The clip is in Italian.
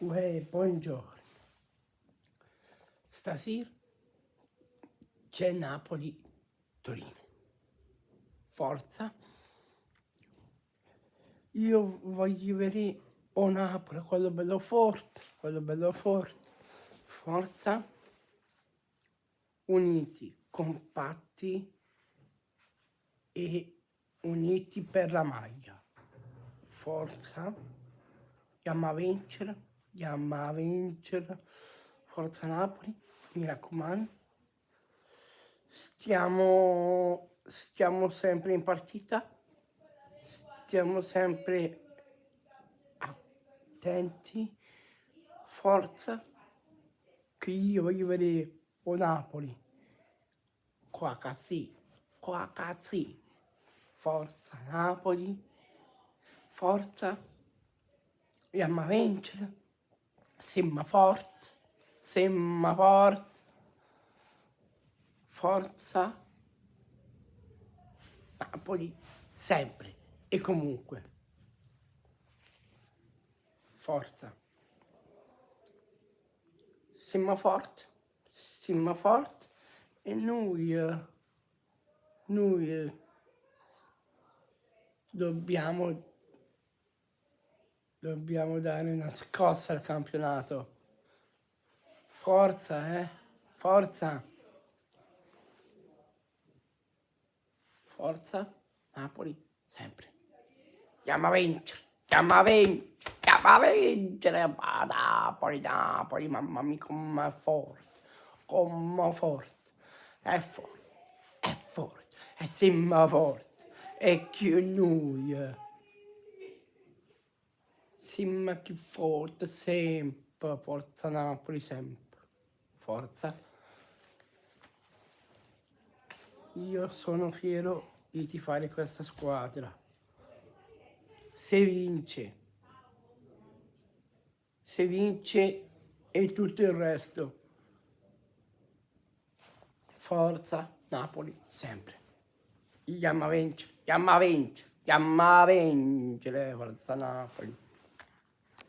Uè, buongiorno. Stasera c'è Napoli-Torino. Forza. Io voglio vedere o Napoli, quello bello forte. Forza. Uniti, compatti e uniti per la maglia. Forza. Andiamo a vincere. Forza Napoli, mi raccomando. Stiamo sempre in partita, stiamo sempre attenti, forza, che io voglio vedere o Napoli, qua cazzi, forza Napoli, forza, andiamo a vincere, siamo forte, forza Napoli sempre e comunque. Forza. Siamo forti e noi dobbiamo dare una scossa al campionato. Forza, forza. Forza Napoli sempre. Andiamo a vincere, ma Napoli, mamma mia, com'è forte, è forte, e siamo forte, e che noi siamo più forti sempre, forza Napoli sempre, forza. Io sono fiero di tifare questa squadra. Se vince e tutto il resto. Forza Napoli sempre. Andiamo a vincere, forza Napoli.